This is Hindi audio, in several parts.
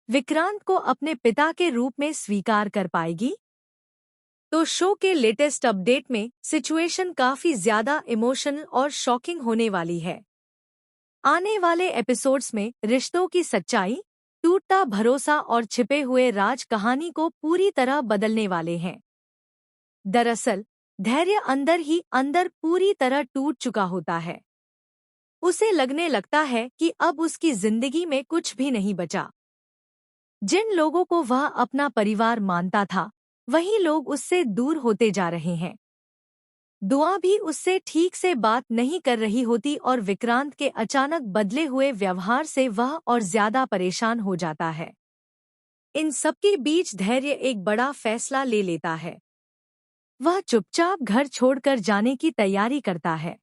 विक्रांत को अपने पिता के रूप में स्वीकार कर पाएगी? तो शो के लेटेस्ट अपडेट में सिचुएशन काफी ज्यादा इमोशनल और शॉकिंग होने वाली है। आने वाले एपिसोड्स में रिश्तों की सच्चाई, टूटता भरोसा और छिपे हुए राज कहानी को पूरी तरह बदलने वाले हैं। दरअसल धैर्य अंदर ही अंदर पूरी तरह टूट चुका होता है। उसे लगने लगता है कि अब उसकी जिंदगी में कुछ भी नहीं बचा। जिन लोगों को वह अपना परिवार मानता था, वही लोग उससे दूर होते जा रहे हैं। दुआ भी उससे ठीक से बात नहीं कर रही होती और विक्रांत के अचानक बदले हुए व्यवहार से वह और ज्यादा परेशान हो जाता है। इन सबके बीच धैर्य एक बड़ा फैसला ले लेता है। वह चुपचाप घर छोड़कर जाने की तैयारी करता है।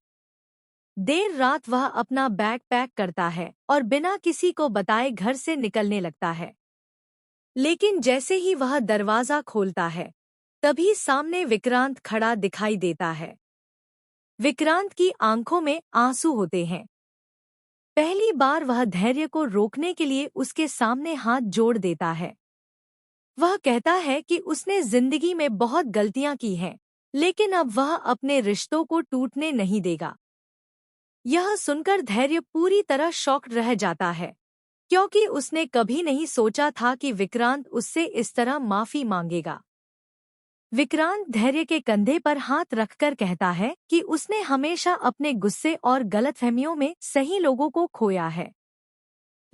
देर रात वह अपना बैग पैक करता है और बिना किसी को बताए घर से निकलने लगता है। लेकिन जैसे ही वह दरवाजा खोलता है, तभी सामने विक्रांत खड़ा दिखाई देता है। विक्रांत की आंखों में आंसू होते हैं। पहली बार वह धैर्य को रोकने के लिए उसके सामने हाथ जोड़ देता है। वह कहता है कि उसने जिंदगी में बहुत गलतियां की हैं, लेकिन अब वह अपने रिश्तों को टूटने नहीं देगा। यह सुनकर धैर्य पूरी तरह शॉक्ड रह जाता है, क्योंकि उसने कभी नहीं सोचा था कि विक्रांत उससे इस तरह माफी मांगेगा। विक्रांत धैर्य के कंधे पर हाथ रखकर कहता है कि उसने हमेशा अपने गुस्से और गलतफहमियों में सही लोगों को खोया है।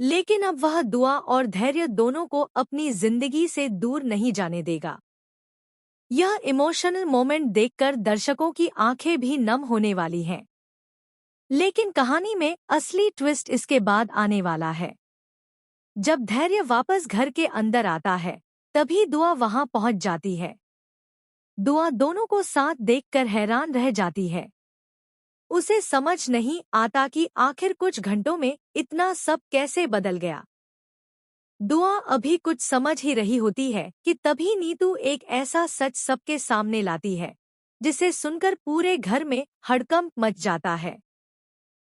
लेकिन अब वह दुआ और धैर्य दोनों को अपनी जिंदगी से दूर नहीं जाने देगा। यह इमोशनल मोमेंट देखकर दर्शकों की आंखें भी नम होने वाली हैं। लेकिन कहानी में असली ट्विस्ट इसके बाद आने वाला है। जब धैर्य वापस घर के अंदर आता है, तभी दुआ वहां पहुंच जाती है। दुआ दोनों को साथ देखकर हैरान रह जाती है। उसे समझ नहीं आता कि आखिर कुछ घंटों में इतना सब कैसे बदल गया। दुआ अभी कुछ समझ ही रही होती है कि तभी नीतू एक ऐसा सच सबके सामने लाती है, जिसे सुनकर पूरे घर में हड़कंप मच जाता है।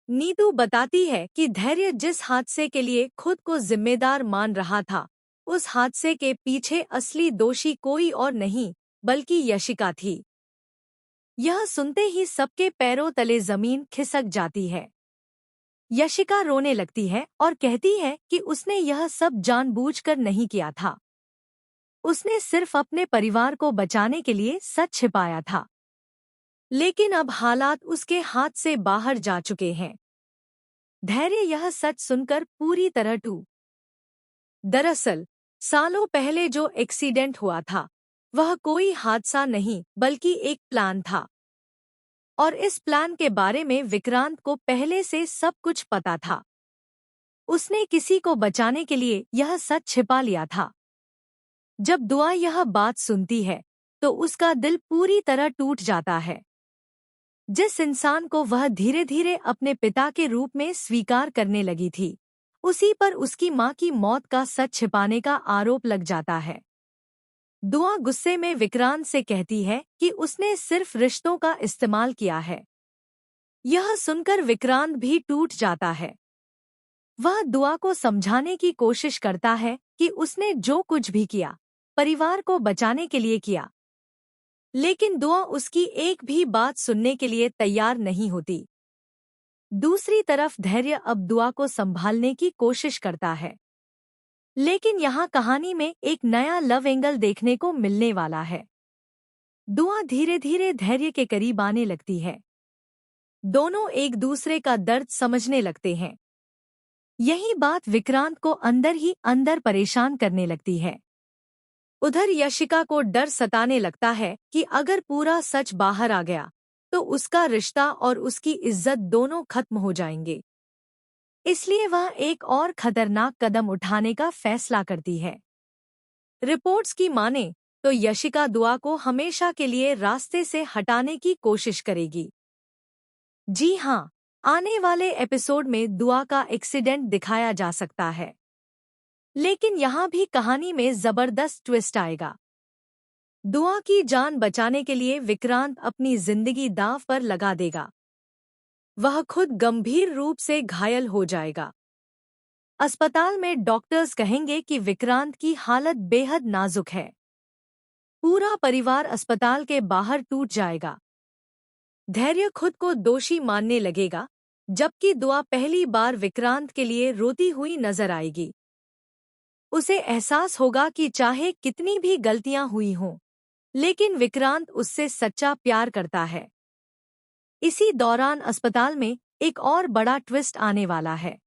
नीतू बताती है कि धैर्य जिस हादसे के लिए खुद को जिम्मेदार मान रहा था, उस हादसे के पीछे असली दोषी कोई और नहीं बल्कि यशिका थी। यह सुनते ही सबके पैरों तले जमीन खिसक जाती है। यशिका रोने लगती है और कहती है कि उसने यह सब जानबूझकर नहीं किया था। उसने सिर्फ अपने परिवार को बचाने के लिए सच छिपाया था। लेकिन अब हालात उसके हाथ से बाहर जा चुके हैं। धैर्य यह सच सुनकर पूरी तरह टूट। दरअसल सालों पहले जो एक्सीडेंट हुआ था, वह कोई हादसा नहीं बल्कि एक प्लान था। और इस प्लान के बारे में विक्रांत को पहले से सब कुछ पता था। उसने किसी को बचाने के लिए यह सच छिपा लिया था। जब दुआ यह बात सुनती है, तो उसका दिल पूरी तरह टूट जाता है। जिस इंसान को वह धीरे धीरे अपने पिता के रूप में स्वीकार करने लगी थी, उसी पर उसकी मां की मौत का सच छिपाने का आरोप लग जाता है। दुआ गुस्से में विक्रांत से कहती है कि उसने सिर्फ रिश्तों का इस्तेमाल किया है। यह सुनकर विक्रांत भी टूट जाता है। वह दुआ को समझाने की कोशिश करता है कि उसने जो कुछ भी किया, परिवार को बचाने के लिए किया। लेकिन दुआ उसकी एक भी बात सुनने के लिए तैयार नहीं होती। दूसरी तरफ धैर्य अब दुआ को संभालने की कोशिश करता है। लेकिन यहाँ कहानी में एक नया लव एंगल देखने को मिलने वाला है। दुआ धीरे धीरे धैर्य के करीब आने लगती है। दोनों एक दूसरे का दर्द समझने लगते हैं। यही बात विक्रांत को अंदर ही अंदर परेशान करने लगती है। उधर यशिका को डर सताने लगता है कि अगर पूरा सच बाहर आ गया, तो उसका रिश्ता और उसकी इज्जत दोनों खत्म हो जाएंगे। इसलिए वह एक और खतरनाक कदम उठाने का फैसला करती है। रिपोर्ट्स की माने तो यशिका दुआ को हमेशा के लिए रास्ते से हटाने की कोशिश करेगी। जी हाँ, आने वाले एपिसोड में दुआ का एक्सीडेंट दिखाया जा सकता है। लेकिन यहाँ भी कहानी में जबरदस्त ट्विस्ट आएगा। दुआ की जान बचाने के लिए विक्रांत अपनी जिंदगी दांव पर लगा देगा। वह खुद गंभीर रूप से घायल हो जाएगा। अस्पताल में डॉक्टर्स कहेंगे कि विक्रांत की हालत बेहद नाजुक है। पूरा परिवार अस्पताल के बाहर टूट जाएगा। धैर्य खुद को दोषी मानने लगेगा, जबकि दुआ पहली बार विक्रांत के लिए रोती हुई नजर आएगी। उसे एहसास होगा कि चाहे कितनी भी गलतियां हुई हों, लेकिन विक्रांत उससे सच्चा प्यार करता है। इसी दौरान अस्पताल में एक और बड़ा ट्विस्ट आने वाला है।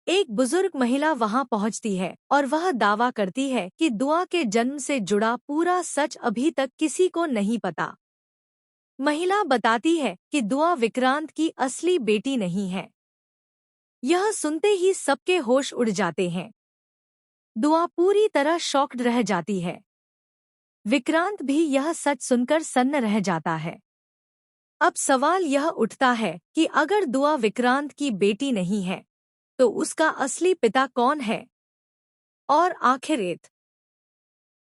एक बुजुर्ग महिला वहां पहुंचती है और वह दावा करती है कि दुआ के जन्म से जुड़ा पूरा सच अभी तक किसी को नहीं पता। महिला बताती है कि दुआ विक्रांत की असली बेटी नहीं है। यह सुनते ही सबके होश उड़ जाते हैं। दुआ पूरी तरह शॉक्ड रह जाती है। विक्रांत भी यह सच सुनकर सन्न रह जाता है। अब सवाल यह उठता है कि अगर दुआ विक्रांत की बेटी नहीं है, तो उसका असली पिता कौन है? और आखिर